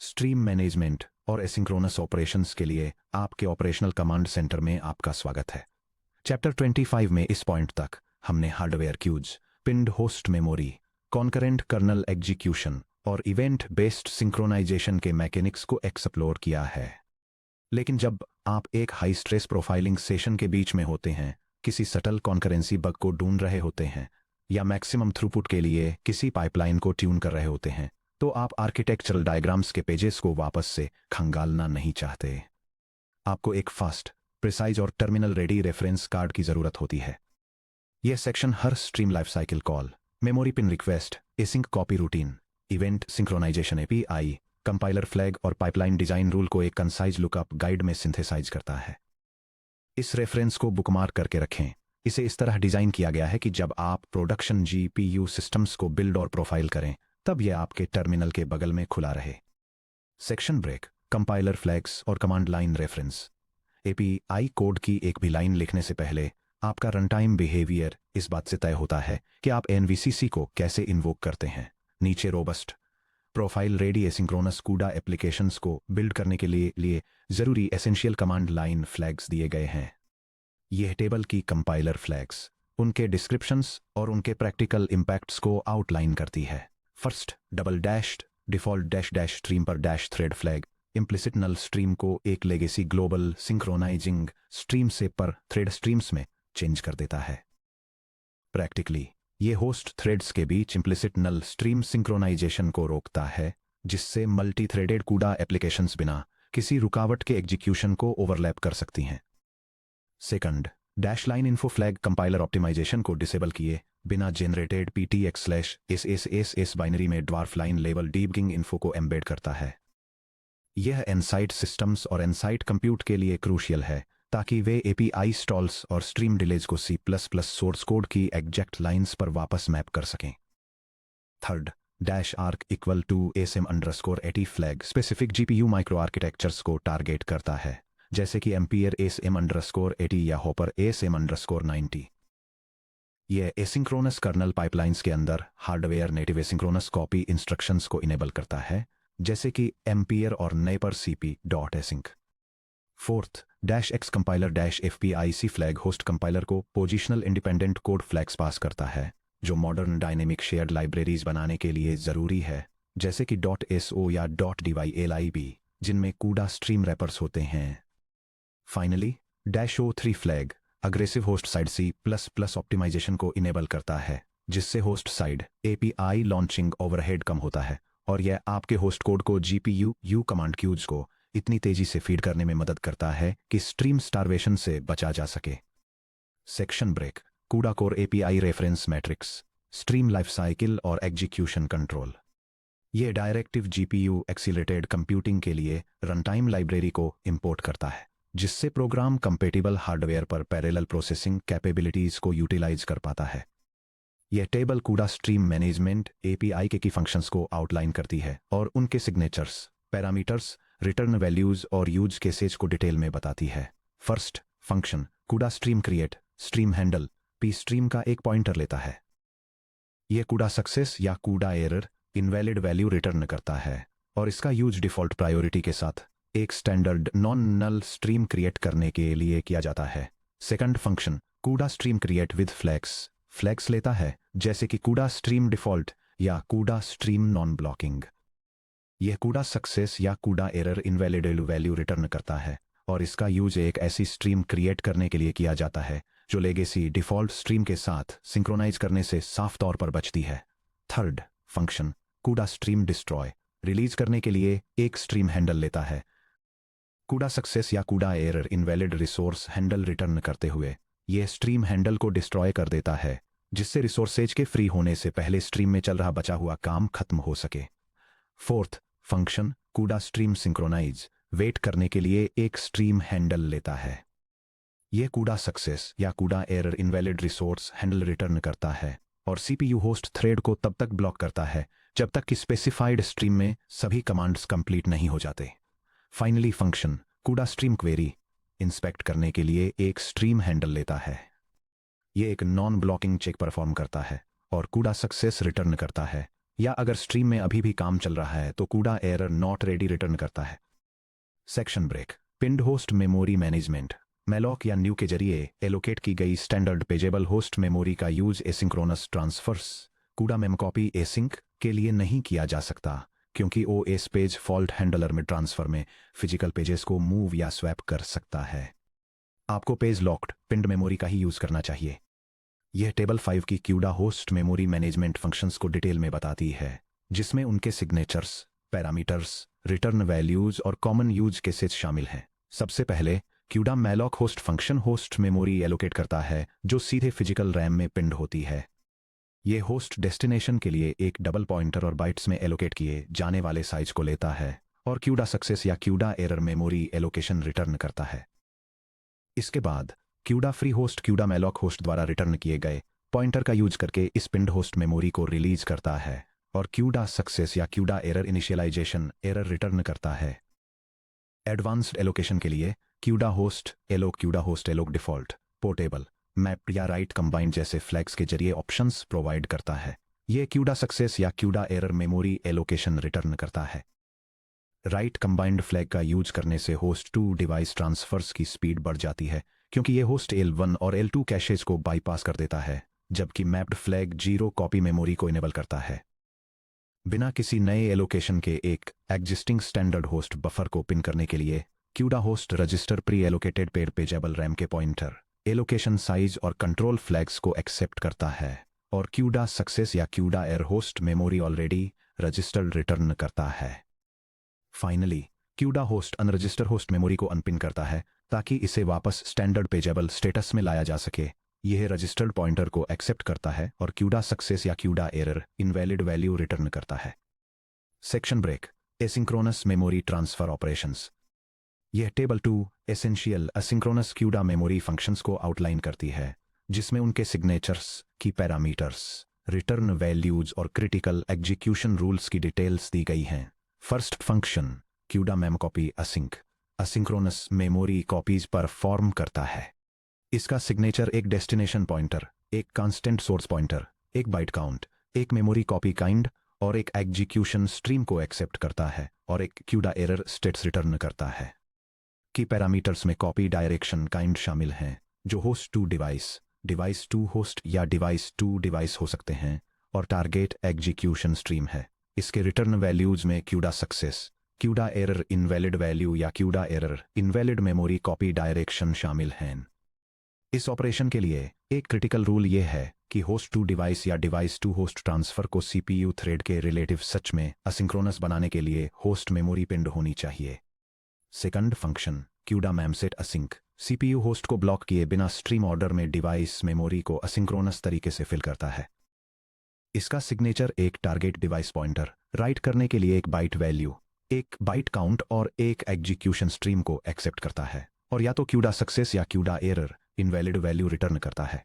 Stream management और asynchronous operations के लिए आपके ऑपरेशनल कमांड सेंटर में आपका स्वागत है। चैप्टर 25 में इस पॉइंट तक हमने hardware queues, pinned host memory, concurrent kernel execution और इवेंट बेस्ड सिंक्रोनाइजेशन के मैकेनिक्स को एक्सप्लोर किया है। लेकिन जब आप एक हाई स्ट्रेस प्रोफाइलिंग सेशन के बीच में होते हैं, किसी सटल कॉन्करेंसी बग को ढूंढ रहे होते हैं या मैक्सिमम थ्रूपुट के लिए किसी पाइपलाइन को ट्यून कर रहे होते हैं, तो आप आर्किटेक्चरल डायग्राम्स के पेजेस को वापस से खंगालना नहीं चाहते। आपको एक फास्ट, प्रिसाइज और टर्मिनल रेडी रेफरेंस कार्ड की जरूरत होती है। यह सेक्शन हर stream life cycle call, memory pin request, async copy routine, event synchronisation API, compiler flag और पाइपलाइन डिजाइन रूल को एक कंसाइज लुकअप गाइड में सिंथेसाइज करता है। इस रेफरेंस को बुकमार्क करके रखें। इसे इस तरह डिजाइन किया गया है कि जब आप प्रोडक्शन जीपीयू सिस्टम्स को बिल्ड और प्रोफाइल करें, तब यह आपके टर्मिनल के बगल में खुला रहे। सेक्शन ब्रेक, कंपाइलर फ्लैग्स और command line reference. API code की एक भी लाइन लिखने से पहले आपका रनटाइम बिहेवियर इस बात से तय होता है कि आप एनवीसीसी को कैसे इन्वोक करते हैं। नीचे रोबस्ट, प्रोफाइल रेडी एसिंक्रोनस कूडा एप्लीकेशंस को बिल्ड करने के लिए जरूरी एसेंशियल कमांड लाइन फ्लैग्स दिए गए हैं। यह टेबल की कंपाइलर फ्लैग्स, उनके डिस्क्रिप्शंस और उनके प्रैक्टिकल इंपैक्ट्स को आउटलाइन करती है। First, double dashed default dash dash stream पर डैश थ्रेड फ्लैग इम्प्लिसिट नल स्ट्रीम को एक लेगेसी ग्लोबल सिंक्रोनाइजिंग स्ट्रीम से पर थ्रेड स्ट्रीम्स में चेंज कर देता है। प्रैक्टिकली ये होस्ट थ्रेड्स के बीच इम्प्लिसिट नल स्ट्रीम सिंक्रोनाइजेशन को रोकता है, जिससे मल्टी थ्रेडेड कूडा एप्लीकेशंस बिना किसी रुकावट के एग्जीक्यूशन को ओवरलैप कर सकती हैं। Second, dash line info flag compiler optimization को डिसेबल किए बिना जनरेटेड PTX/SSSS बाइनरी में DWARF line level debugging info को एम्बेड करता है। यह एनसाइट सिस्टम्स और एनसाइट कंप्यूट के लिए क्रूशियल है, ताकि वे API स्टॉल्स और स्ट्रीम डिलेज को C++ सोर्स कोड की एग्जैक्ट लाइंस पर वापस मैप कर सकें। Third, dash arch equal to ASM_80 flag specific GPU microarchitectures को टारगेट करता है, जैसे कि एम्पियर ASM_80 या हॉपर ASM_90। यह एसिंक्रोनस कर्नल पाइपलाइंस के अंदर hardware native asynchronous copy instructions को इनेबल करता है, जैसे कि एम्पियर और नेपर cp.async। Fourth, dash x compiler dash FPIC flag host compiler को पोजिशनल इंडिपेंडेंट कोड फ्लैग्स पास करता है, जो मॉडर्न डायनेमिक शेयर्ड लाइब्रेरीज बनाने के लिए जरूरी है, जैसे कि .so या .dylib, जिनमें कूडा स्ट्रीम रैपर्स होते हैं। Finally, dash O3 flag aggressive host side C++ optimisation को इनेबल करता है, जिससे host side API launching overhead कम होता है, और यह आपके होस्ट कोड को GPU कमांड क्यूज को इतनी तेजी से फीड करने में मदद करता है कि स्ट्रीम स्टारवेशन से बचा जा सके। सेक्शन ब्रेक, कूडा core API reference matrix, stream life cycle और एग्जीक्यूशन कंट्रोल। यह डायरेक्टिव GPU एक्सीलरेटेड कंप्यूटिंग के लिए रनटाइम लाइब्रेरी को इंपोर्ट करता है, जिससे प्रोग्राम कंपेटिबल हार्डवेयर पर पैरेलल प्रोसेसिंग कैपेबिलिटीज को यूटिलाइज कर पाता है। यह टेबल कूडा स्ट्रीम मैनेजमेंट API के की फंक्शंस को आउटलाइन करती है और उनके सिग्नेचर्स, पैरामीटर्स, रिटर्न वैल्यूज और यूज केसेज को डिटेल में बताती है। फर्स्ट फंक्शन, कूडा stream create stream handle P stream का एक पॉइंटर लेता है। यह कूडा सक्सेस या कूडा एरर इनवैलिड वैल्यू रिटर्न करता है, और इसका यूज डिफॉल्ट प्रायोरिटी के साथ एक standard non null stream create करने के लिए किया जाता है। सेकंड फंक्शन, कूडा स्ट्रीम क्रिएट विद फ्लैग्स लेता है, जैसे कि कूडा स्ट्रीम डिफॉल्ट या कूडा स्ट्रीम नॉन ब्लॉकिंग। यह कूडा सक्सेस या कूडा एरर इनवैलिड वैल्यू रिटर्न करता है, और इसका यूज एक ऐसी स्ट्रीम क्रिएट करने के लिए किया जाता है जो लेगेसी डिफॉल्ट स्ट्रीम के साथ सिंक्रोनाइज करने से साफ तौर पर बचती है। थर्ड फंक्शन, कूडा स्ट्रीम डिस्ट्रॉय रिलीज करने के लिए एक स्ट्रीम हैंडल लेता है। कूडा सक्सेस या कूडा error invalid resource handle return करते हुए यह स्ट्रीम हैंडल को डिस्ट्रॉय कर देता है, जिससे रिसोर्सेज के फ्री होने से पहले स्ट्रीम में चल रहा बचा हुआ काम खत्म हो सके। फोर्थ फंक्शन, कूडा स्ट्रीम सिंक्रोनाइज वेट करने के लिए एक स्ट्रीम हैंडल लेता है। यह कूडा सक्सेस या कूडा error invalid resource handle return करता है और CPU होस्ट थ्रेड को तब तक ब्लॉक करता है जब तक कि स्पेसिफाइड स्ट्रीम में सभी कमांड्स कंप्लीट नहीं हो जाते। फाइनली फंक्शन, कूडा स्ट्रीम क्वेरी इंस्पेक्ट करने के लिए एक स्ट्रीम हैंडल लेता है। यह एक नॉन ब्लॉकिंग चेक परफॉर्म करता है और कूडा सक्सेस रिटर्न करता है, या अगर स्ट्रीम में अभी भी काम चल रहा है तो कूड़ा एरर नॉट रेडी रिटर्न करता है। Section break. Pinned host memory management. Malloc या न्यू के जरिए एलोकेट की गई स्टैंडर्ड पेजेबल होस्ट मेमोरी का use asynchronous transfers CUDA memcpy async के लिए नहीं किया जा सकता, क्योंकि ओएस पेज फॉल्ट हैंडलर में ट्रांसफर में फिजिकल पेजेस को मूव या स्वैप कर सकता है। आपको पेज लॉक्ड पिंड मेमोरी का ही यूज करना चाहिए। यह टेबल 5 की CUDA host memory management functions को डिटेल में बताती है, जिसमें उनके सिग्नेचर्स, पैरामीटर्स, रिटर्न वैल्यूज और कॉमन यूज केसेस शामिल हैं। सबसे पहले CUDA malloc host function host memory allocate करता है, जो सीधे फिजिकल रैम में पिंड होती है। ये होस्ट डेस्टिनेशन के लिए एक डबल पॉइंटर और बाइट्स में एलोकेट किए जाने वाले साइज को लेता है और क्यूडा सक्सेस या CUDA error memory allocation return करता है। इसके बाद CUDA free host CUDA malloc host द्वारा रिटर्न किए गए पॉइंटर का यूज करके इस पिंड होस्ट मेमोरी को रिलीज करता है और क्यूडा सक्सेस या CUDA error initialization error return करता है। एडवांस्ड एलोकेशन के लिए CUDA host alloc default, portable, map या राइट कंबाइंड जैसे फ्लैग्स के जरिए ऑप्शंस प्रोवाइड करता है। यह क्यूडा सक्सेस या CUDA error memory allocation return करता है। राइट कंबाइंड फ्लैग का यूज करने से होस्ट टू डिवाइस ट्रांसफर्स की स्पीड बढ़ जाती है, क्योंकि यह होस्ट L1 और L2 कैशेज को बाईपास कर देता है, जबकि मैप्ड फ्लैग 0 कॉपी मेमोरी को इनेबल करता है। बिना किसी नए एलोकेशन के एक एग्जिस्टिंग स्टैंडर्ड होस्ट बफर को पिन करने के लिए CUDA host register pre allocated paged pageable RAM के पॉइंटर, एलोकेशन साइज और कंट्रोल फ्लैग्स को एक्सेप्ट करता है और क्यूडा सक्सेस या CUDA error host memory already registered return करता है। Finally CUDA host unregister host memory को अनपिन करता है ताकि इसे वापस स्टैंडर्ड पेजेबल स्टेटस में लाया जा सके। यह रजिस्टर्ड पॉइंटर को एक्सेप्ट करता है और क्यूडा सक्सेस या CUDA error invalid value return करता है। Section break. Asynchronous memory transfer operations. यह table 2 essential asynchronous CUDA memory functions को आउटलाइन करती है, जिसमें उनके सिग्नेचर्स की पैरामीटर्स, रिटर्न वैल्यूज और क्रिटिकल एग्जीक्यूशन रूल्स की डिटेल्स दी गई हैं। First function CUDA mem copy asynchronous memory copies perform करता है। इसका सिग्नेचर एक डेस्टिनेशन पॉइंटर, एक कांस्टेंट सोर्स पॉइंटर, एक बाइट काउंट, एक मेमोरी कॉपी काइंड और एक एग्जीक्यूशन स्ट्रीम को एक्सेप्ट करता है और एक क्यूडा एरर स्टेट्स रिटर्न करता है। की पैरामीटर्स में कॉपी डायरेक्शन काइंड शामिल हैं, जो host to device, device to host या डिवाइस टू डिवाइस हो सकते हैं, और टारगेट एग्जीक्यूशन स्ट्रीम है। इसके रिटर्न वैल्यूज में CUDA success, CUDA error invalid value या CUDA error invalid memory copy direction शामिल हैं। इस ऑपरेशन के लिए एक क्रिटिकल रूल यह है कि होस्ट टू डिवाइस या डिवाइस टू होस्ट ट्रांसफर को CPU थ्रेड के रिलेटिव सच में असिंक्रोनस बनाने के लिए होस्ट मेमोरी पिंड होनी चाहिए। Second function CUDA memset async CPU host को ब्लॉक किए बिना स्ट्रीम ऑर्डर में डिवाइस मेमोरी को असिंक्रोनस तरीके से फिल करता है। इसका सिग्नेचर एक टारगेट डिवाइस पॉइंटर, राइट करने के लिए एक बाइट वैल्यू, एक बाइट काउंट और एक एग्जीक्यूशन स्ट्रीम को एक्सेप्ट करता है और या तो क्यूडा सक्सेस या CUDA error invalid value return करता है।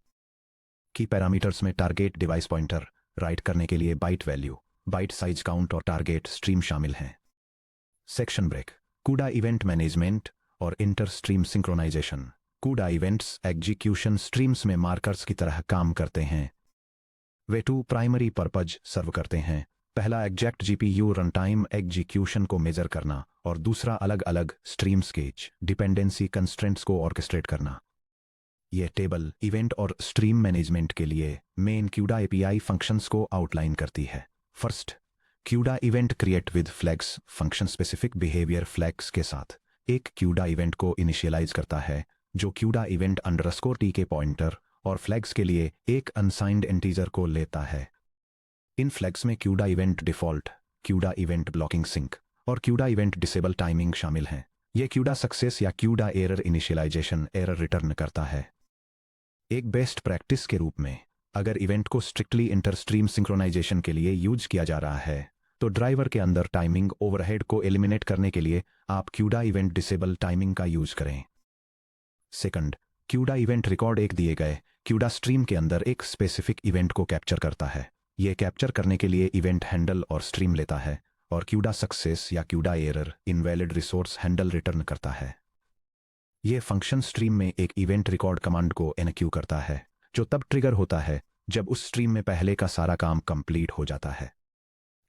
की पैरामीटर्स में टारगेट डिवाइस पॉइंटर, राइट करने के लिए byte value, byte size count और टारगेट स्ट्रीम शामिल हैं। Section break. CUDA event management और inter stream synchronization. CUDA events execution streams में मार्कर्स की तरह काम करते हैं। वे 2 प्राइमरी पर्पज सर्व करते हैं। पहला एग्जैक्ट GPU रनटाइम एग्जीक्यूशन को मेजर करना और दूसरा अलग अलग स्ट्रीम स्केच डिपेंडेंसी कंस्ट्रेंट्स को ऑर्केस्ट्रेट करना। यह टेबल इवेंट और स्ट्रीम मैनेजमेंट के लिए मेन क्यूडा API फंक्शंस को आउटलाइन करती है। First, CUDA event create with flags function specific behaviour flags के साथ एक क्यूडा इवेंट को इनिशियलाइज करता है, जो क्यूडा इवेंट _t के पॉइंटर और फ्लैग्स के लिए एक अनसाइंड इंटीजर को लेता है। इन फ्लैग्स में CUDA event default, CUDA event blocking sync और क्यूडा इवेंट डिसेबल टाइमिंग शामिल हैं। यह क्यूडा सक्सेस या CUDA error initialization error return करता है। एक बेस्ट प्रैक्टिस के रूप में, अगर इवेंट को स्ट्रिक्टली इंटरस्ट्रीम सिंक्रोनाइजेशन के लिए यूज किया जा रहा है, तो ड्राइवर के अंदर टाइमिंग ओवरहेड को एलिमिनेट करने के लिए आप क्यूडा इवेंट डिसेबल टाइमिंग का यूज करें। सेकंड, क्यूडा इवेंट रिकॉर्ड एक दिए गए क्यूडा स्ट्रीम के अंदर एक स्पेसिफिक इवेंट को कैप्चर करता है। यह कैप्चर करने के लिए इवेंट हैंडल और स्ट्रीम लेता है और क्यूडा सक्सेस या CUDA error invalid resource handle return करता है। यह फंक्शन स्ट्रीम में एक इवेंट रिकॉर्ड कमांड को एनक्यू करता है, जो तब ट्रिगर होता है जब उस स्ट्रीम में पहले का सारा काम कंप्लीट हो जाता है।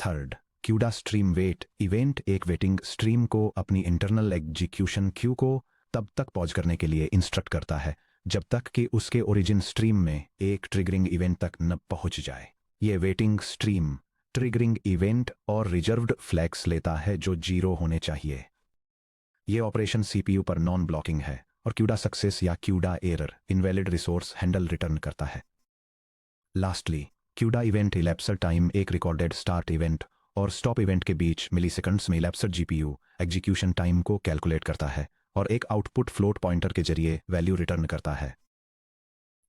Third, CUDA stream wait event एक वेटिंग स्ट्रीम को अपनी इंटरनल एग्जीक्यूशन क्यू को तब तक पॉज करने के लिए इंस्ट्रक्ट करता है जब तक कि उसके ओरिजिन स्ट्रीम में एक ट्रिगरिंग इवेंट तक न पहुंच जाए। ये वेटिंग स्ट्रीम ट्रिगरिंग इवेंट और रिजर्व्ड फ्लैग्स लेता है जो 0 होने चाहिए। ये ऑपरेशन सीपीयू पर नॉन ब्लॉकिंग है और क्यूडा सक्सेस या CUDA error invalid resource handle return करता है। लास्टली, क्यूडा इवेंट इलैप्सर टाइम एक रिकॉर्डेड स्टार्ट इवेंट और स्टॉप इवेंट के बीच मिलीसेकंड्स में इलैप्सर जीपीयू एग्जीक्यूशन टाइम को कैलकुलेट करता है और एक आउटपुट फ्लोट पॉइंटर के जरिए वैल्यू रिटर्न करता है।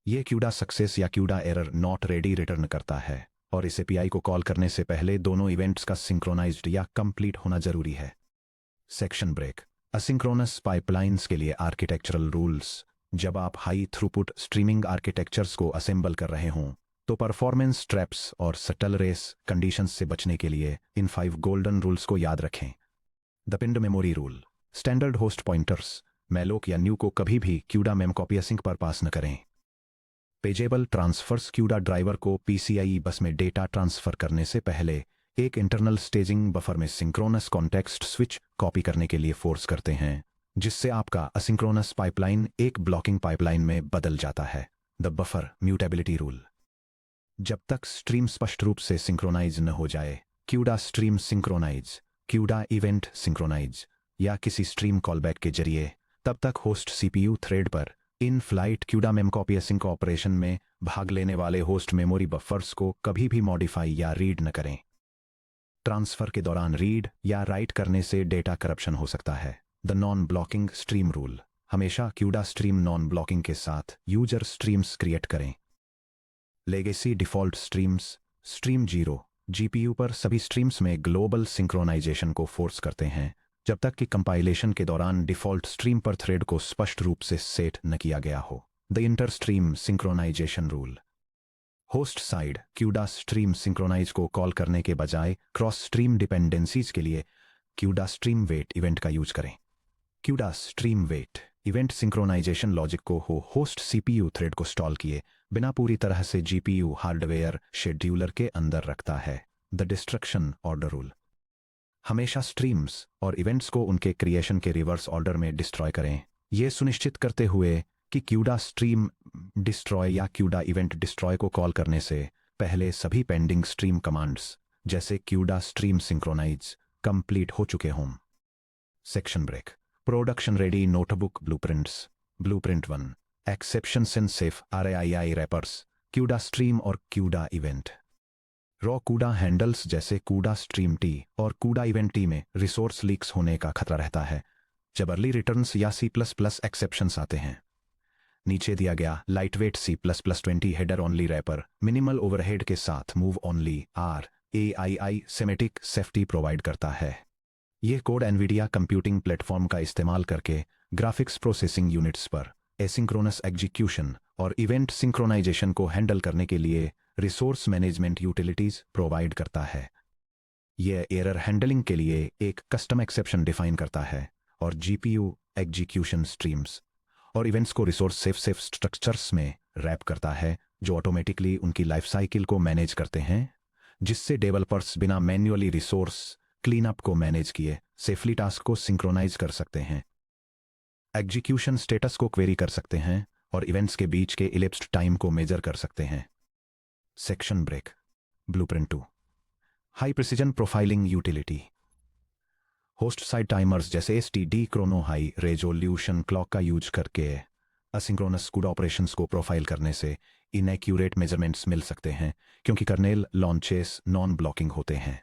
यह क्यूडा सक्सेस या CUDA error not ready return करता है और इस एपीआई को कॉल करने से पहले दोनों इवेंट्स का सिंक्रोनाइज्ड या कंप्लीट होना जरूरी है। Section break. असिंक्रोनस पाइपलाइंस के लिए आर्किटेक्चरल रूल्स। जब आप हाई थ्रूपुट स्ट्रीमिंग आर्किटेक्चर्स को असेंबल कर रहे हों तो परफॉर्मेंस ट्रैप्स और सटल रेस कंडीशंस से बचने के लिए इन 5 गोल्डन रूल्स को याद रखें। द पिंड memory rule. Standard host pointers malloc या न्यू को कभी भी क्यूडा मेमकॉपी असिंक पर पास न करें। पेजेबल ट्रांसफर्स क्यूडा ड्राइवर को पीसीआई बस में डेटा ट्रांसफर करने से पहले एक इंटरनल स्टेजिंग बफर में सिंक्रोनस कॉन्टेक्स्ट स्विच कॉपी करने के लिए फोर्स करते हैं जिससे आपका असिंक्रोनस पाइपलाइन एक ब्लॉकिंग पाइपलाइन में बदल जाता है। The buffer mutability rule. जब तक स्ट्रीम स्पष्ट रूप से सिंक्रोनाइज न हो जाए, CUDA stream synchronize, CUDA event synchronize या किसी स्ट्रीम कॉलबैक के जरिए, तब तक होस्ट सीपीयू थ्रेड पर in flight CUDA memcpy async operation में भाग लेने वाले होस्ट मेमोरी बफर्स को कभी भी मॉडिफाई या रीड न करें। ट्रांसफर के दौरान रीड या राइट करने से डेटा करप्शन हो सकता है। The non blocking stream rule. हमेशा क्यूडा स्ट्रीम नॉन ब्लॉकिंग के साथ यूजर स्ट्रीम्स क्रिएट करें। Legacy default streams. Stream 0 GPU पर सभी स्ट्रीम्स में ग्लोबल सिंक्रोनाइजेशन को फोर्स करते हैं जब तक कि कंपाइलेशन के दौरान डिफॉल्ट स्ट्रीम पर थ्रेड को स्पष्ट रूप से सेट न किया गया हो। The inter stream synchronization rule. Host side CUDA stream synchronize को कॉल करने के बजाय क्रॉस स्ट्रीम डिपेंडेंसीज के लिए क्यूडा स्ट्रीम वेट इवेंट का यूज करें। CUDA stream wait event synchronization logic को होस्ट सीपीयू थ्रेड को स्टॉल किए बिना पूरी तरह से जीपीयू हार्डवेयर शेड्यूलर के अंदर रखता है। The destruction order rule. हमेशा स्ट्रीम्स और इवेंट्स को उनके क्रिएशन के रिवर्स ऑर्डर में डिस्ट्रॉय करें, यह सुनिश्चित करते हुए कि क्यूडा स्ट्रीम डिस्ट्रॉय या क्यूडा इवेंट डिस्ट्रॉय को कॉल करने से पहले सभी पेंडिंग स्ट्रीम कमांड्स जैसे क्यूडा स्ट्रीम सिंक्रोनाइज कंप्लीट हो चुके हों। Section break. Production ready notebook blueprints. Blueprint 1। Exception sensitive RAII wrappers CUDA stream और CUDA event. Raw CUDA handles जैसे कूडा स्ट्रीम टी और कूडा इवेंट टी में resource leaks होने का खतरा रहता है जब अर्ली रिटर्न्स या C++ एक्सेप्शंस आते हैं। नीचे दिया गया lightweight C++ 20 header only wrapper minimal overhead के साथ move only RAII semantic safety provide करता है। यह कोड एनवीडिया कंप्यूटिंग प्लेटफॉर्म का इस्तेमाल करके ग्राफिक्स प्रोसेसिंग यूनिट्स पर एसिंक्रोनस एग्जीक्यूशन और इवेंट सिंक्रोनाइजेशन को हैंडल करने के लिए रिसोर्स मैनेजमेंट यूटिलिटीज प्रोवाइड करता है। यह एरर हैंडलिंग के लिए एक कस्टम एक्सेप्शन डिफाइन करता है और जीपीयू एग्जीक्यूशन स्ट्रीम्स और इवेंट्स को रिसोर्स सेफ स्ट्रक्चर्स में रैप करता है जो ऑटोमेटिकली उनकी लाइफ साइकिल को मैनेज करते हैं, जिससे डेवलपर्स बिना मैन्युअली रिसोर्स क्लीनअप को मैनेज किए सेफली टास्क को सिंक्रोनाइज कर सकते हैं, एग्जीक्यूशन स्टेटस को क्वेरी कर सकते हैं और इवेंट्स के बीच के इलिप्स्ड टाइम को मेजर कर सकते हैं। Section break. Blueprint 2। High precision profiling utility. Host side timers जैसे STD chrono high resolution clock का यूज करके असिंक्रोनस कूडा ऑपरेशंस को प्रोफाइल करने से इनएक्यूरेट मेजरमेंट्स मिल सकते हैं क्योंकि कर्नेल लॉन्चेस नॉन ब्लॉकिंग होते हैं।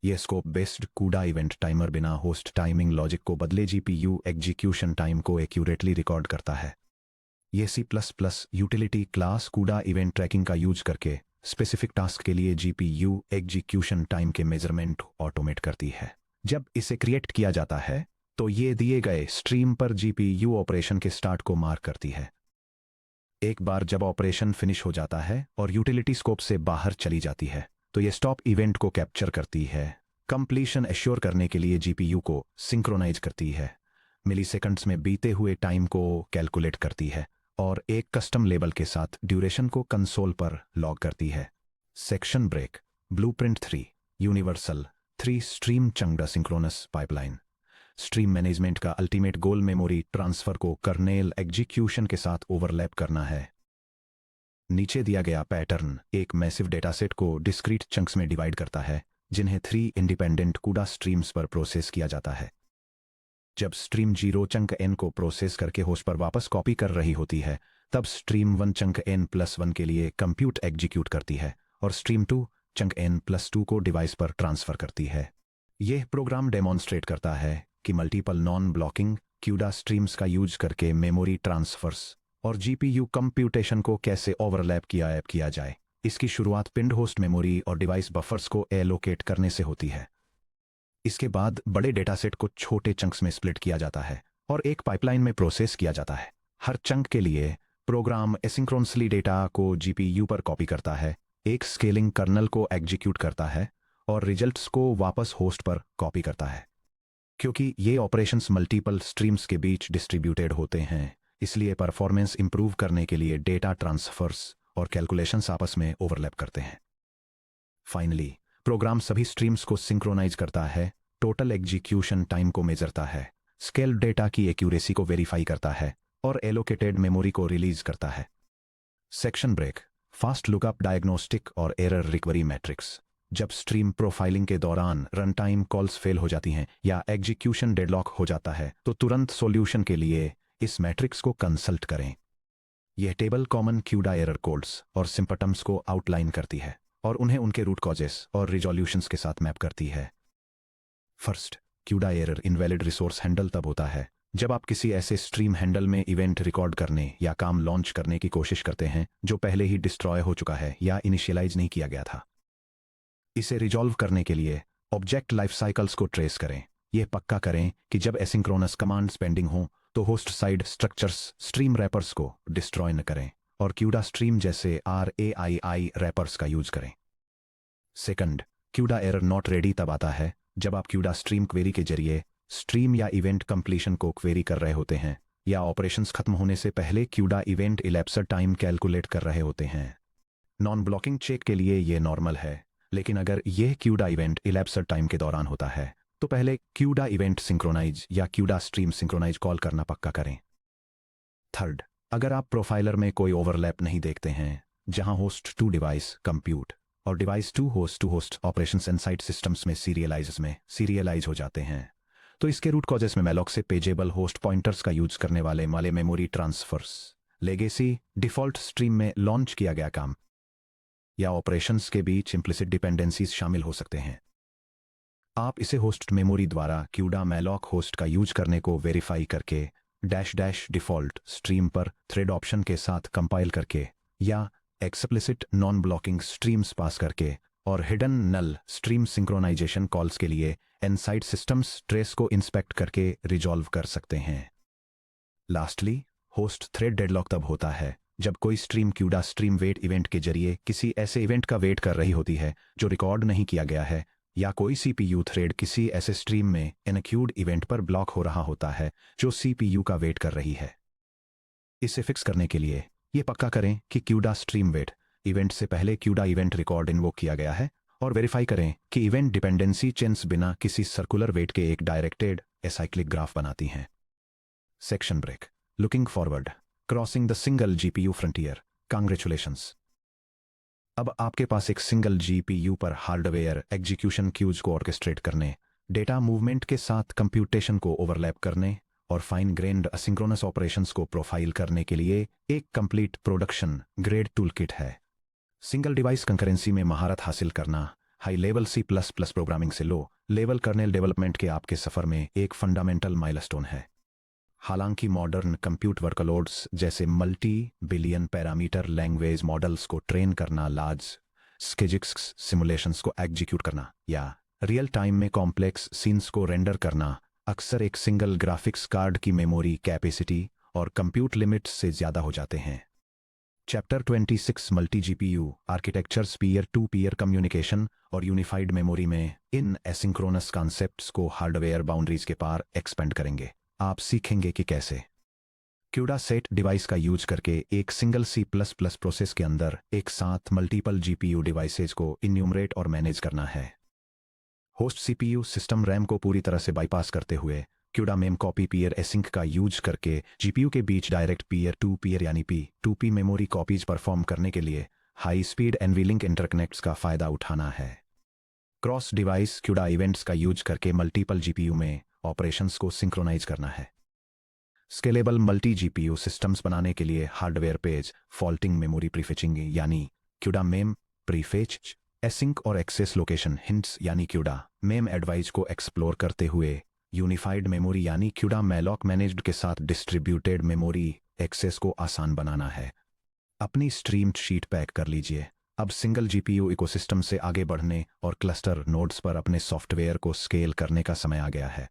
यह स्कोप बेस्ड कूडा इवेंट टाइमर बिना होस्ट टाइमिंग लॉजिक को बदले जीपीयू एग्जीक्यूशन टाइम को एक्यूरेटली रिकॉर्ड करता है। यह C++ यूटिलिटी क्लास कूडा इवेंट ट्रैकिंग का यूज करके स्पेसिफिक टास्क के लिए जीपीयू एग्जीक्यूशन टाइम के मेजरमेंट ऑटोमेट करती है। जब इसे क्रिएट किया जाता है तो ये दिए गए स्ट्रीम पर जीपीयू ऑपरेशन के स्टार्ट को मार्क करती है। एक बार जब ऑपरेशन फिनिश हो जाता है और यूटिलिटी स्कोप से बाहर चली जाती है तो ये स्टॉप इवेंट को कैप्चर करती है, कंप्लीशन एश्योर करने के लिए जीपीयू को सिंक्रोनाइज करती है, मिलीसेकंड्स में बीते हुए टाइम को कैलकुलेट करती है और एक कस्टम लेबल के साथ ड्यूरेशन को कंसोल पर लॉग करती है। Section break. Blueprint 3। Universal 3 stream chunked asynchronous pipeline. Stream management का अल्टीमेट गोल मेमोरी ट्रांसफर को कर्नेल एग्जीक्यूशन के साथ ओवरलैप करना है। नीचे दिया गया पैटर्न एक मैसिव डेटासेट को डिस्क्रीट चंक्स में डिवाइड करता है, जिन्हें 3 इंडिपेंडेंट कूडा स्ट्रीम्स पर प्रोसेस किया जाता है। जब स्ट्रीम 0 चंक n को प्रोसेस करके होस्ट पर वापस कॉपी कर रही होती है, तब स्ट्रीम 1 चंक n+1 के लिए कंप्यूट एग्जीक्यूट करती है और स्ट्रीम 2 चंक n+2 को डिवाइस पर ट्रांसफर करती है। यह प्रोग्राम डेमोन्स्ट्रेट करता है कि multiple non blocking CUDA streams का यूज करके मेमोरी ट्रांसफर्स और जीपीयू कंप्यूटेशन को कैसे ओवरलैप किया जाए। इसकी शुरुआत पिंड होस्ट मेमोरी और डिवाइस बफर्स को एलोकेट करने से होती है। इसके बाद बड़े डेटासेट को छोटे चंक्स में स्प्लिट किया जाता है और एक पाइपलाइन में प्रोसेस किया जाता है। हर चंक के लिए प्रोग्राम एसिंक्रोनसली डेटा को जीपीयू पर कॉपी करता है, एक स्केलिंग कर्नल को एग्जीक्यूट करता है और रिजल्ट्स को वापस होस्ट पर कॉपी करता है। क्योंकि ये ऑपरेशंस मल्टीपल स्ट्रीम्स के बीच डिस्ट्रीब्यूटेड होते हैं, इसलिए परफॉर्मेंस इंप्रूव करने के लिए डेटा ट्रांसफर्स और कैलकुलेशंस आपस में ओवरलैप करते हैं। फाइनली प्रोग्राम सभी स्ट्रीम्स को सिंक्रोनाइज करता है, टोटल एग्जीक्यूशन टाइम को मेजरता है, स्केल डेटा की एक्यूरेसी को वेरीफाई करता है और एलोकेटेड मेमोरी को रिलीज करता है। Section break, fast lookup diagnostic और एरर रिकवरी मैट्रिक्स। जब स्ट्रीम प्रोफाइलिंग के दौरान रन टाइम कॉल्स फेल हो जाती हैं या एग्जीक्यूशन डेडलॉक हो जाता है, तो तुरंत सॉल्यूशन के लिए इस मैट्रिक्स को कंसल्ट करें। यह table common CUDA error codes और सिम्पटम्स को आउटलाइन करती है और उन्हें उनके रूट कॉजेस और रिजोल्यूशंस के साथ मैप करती है। First, CUDA error invalid resource handle तब होता है जब आप किसी ऐसे स्ट्रीम हैंडल में इवेंट रिकॉर्ड करने या काम लॉन्च करने की कोशिश करते हैं जो पहले ही डिस्ट्रॉय हो चुका है या इनिशियलाइज नहीं किया गया था। इसे रिजॉल्व करने के लिए ऑब्जेक्ट लाइफ साइकिल्स को ट्रेस करें। यह पक्का करें कि जब एसिंक्रोनस कमांड्स पेंडिंग हो तो host side structures stream rappers को डिस्ट्रॉय न करें और क्यूडा स्ट्रीम जैसे RAII रैपर्स का यूज करें। Second, CUDA error not ready तब आता है जब आप क्यूडा स्ट्रीम क्वेरी के जरिए स्ट्रीम या इवेंट कंप्लीशन को क्वेरी कर रहे होते हैं या ऑपरेशंस खत्म होने से पहले क्यूडा इवेंट इलेप्सर टाइम कैलकुलेट कर रहे होते हैं। नॉन ब्लॉकिंग चेक के लिए यह नॉर्मल है, लेकिन अगर यह क्यूडा इवेंट इलेप्सर टाइम के दौरान होता है तो पहले क्यूडा इवेंट सिंक्रोनाइज या क्यूडा स्ट्रीम सिंक्रोनाइज कॉल करना पक्का करें। थर्ड, अगर आप प्रोफाइलर में कोई ओवरलैप नहीं देखते हैं जहां होस्ट टू डिवाइस कंप्यूट और device to host operations inside systems में सीरियलाइज हो जाते हैं, तो इसके रूट कॉजेस में मैलॉक से पेजेबल होस्ट पॉइंटर्स का यूज करने वाले memory transfers, legacy default stream में लॉन्च किया गया काम या ऑपरेशंस के बीच इम्प्लिसिट डिपेंडेंसीज शामिल हो सकते हैं। आप इसे होस्ट मेमोरी द्वारा क्यूडा मैलॉक होस्ट का यूज करने को वेरीफाई करके -- डिफॉल्ट स्ट्रीम पर थ्रेड ऑप्शन के साथ कंपाइल करके या एक्सप्लिसिट नॉन ब्लॉकिंग स्ट्रीम्स पास करके और हिडन नल स्ट्रीम सिंक्रोनाइजेशन कॉल्स के लिए इनसाइड सिस्टम्स ट्रेस को इंस्पेक्ट करके रिजॉल्व कर सकते हैं। लास्टली, होस्ट थ्रेड डेडलॉक तब होता है जब कोई stream CUDA stream wait event के जरिए किसी ऐसे इवेंट का वेट कर रही होती है जो रिकॉर्ड नहीं किया गया है, या कोई सीपीयू थ्रेड किसी ऐसे स्ट्रीम में इनक्यूड इवेंट पर ब्लॉक हो रहा होता है जो सीपीयू का वेट कर रही है। इसे फिक्स करने के लिए यह पक्का करें कि क्यूडा स्ट्रीम वेट इवेंट से पहले क्यूडा इवेंट रिकॉर्ड इन्वोक किया गया है और वेरीफाई करें कि इवेंट डिपेंडेंसी चेन्स बिना किसी सर्कुलर वेट के एक डायरेक्टेड एसाइक्लिक ग्राफ बनाती हैं। Section break, looking forward, crossing the single GPU frontier. Congratulations, अब आपके पास एक सिंगल जीपीयू पर हार्डवेयर एग्जीक्यूशन क्यूज को ऑर्केस्ट्रेट करने, डेटा मूवमेंट के साथ कंप्यूटेशन को ओवरलैप करने और फाइन ग्रेन्ड असिंक्रोनस ऑपरेशंस को प्रोफाइल करने के लिए एक कंप्लीट प्रोडक्शन ग्रेड टूलकिट है। सिंगल डिवाइस कंकरेंसी में महारत हासिल करना हाई लेवल C++ प्रोग्रामिंग से लो लेवल कर्नेल डेवलपमेंट के आपके सफर में एक फंडामेंटल माइलस्टोन है। हालांकि मॉडर्न कंप्यूट वर्कलोड्स जैसे multi billion parameter language models को ट्रेन करना, लार्ज स्केजिक्स सिमुलेशंस को एग्जीक्यूट करना या रियल टाइम में कॉम्प्लेक्स सीन्स को रेंडर करना अक्सर एक सिंगल ग्राफिक्स कार्ड की मेमोरी कैपेसिटी और कंप्यूट लिमिट्स से ज्यादा हो जाते हैं। Chapter 26 multi GPU architectures, peer to peer communication और यूनिफाइड मेमोरी में इन एसिंक्रोनस कॉन्सेप्ट्स को हार्डवेयर बाउंड्रीज के पार एक्सपेंड करेंगे। आप सीखेंगे कि कैसे क्यूडा सेट डिवाइस का यूज करके एक सिंगल C++ प्रोसेस के अंदर एक साथ मल्टीपल जीपीयू डिवाइसेज को इन्यूमरेट और मैनेज करना है। होस्ट सीपीयू सिस्टम रैम को पूरी तरह से बाईपास करते हुए CUDA mem copy peer async का यूज करके जीपीयू के बीच डायरेक्ट पीयर टू पीयर यानी P2P मेमोरी कॉपीज परफॉर्म करने के लिए हाई स्पीड NVLink इंटरकनेक्ट्स का फायदा उठाना है। क्रॉस डिवाइस क्यूडा इवेंट्स का यूज करके मल्टीपल जीपीयू में ऑपरेशंस को सिंक्रोनाइज करना है। स्केलेबल मल्टी जीपीयू सिस्टम्स बनाने के लिए हार्डवेयर पेज फॉल्टिंग मेमोरी प्रीफेचिंग यानी क्यूडा मेम प्रीफेच एसिंक और एक्सेस लोकेशन हिंट्स यानी क्यूडा मेम एडवाइस को एक्सप्लोर करते हुए यूनिफाइड मेमोरी यानी क्यूडा मैलॉक मैनेज्ड के साथ डिस्ट्रीब्यूटेड मेमोरी एक्सेस को आसान बनाना है। अपनी स्ट्रीम्ड शीट पैक कर लीजिए। अब सिंगल जीपीयू इकोसिस्टम से आगे बढ़ने और क्लस्टर नोड्स पर अपने सॉफ्टवेयर को स्केल करने का समय आ गया है।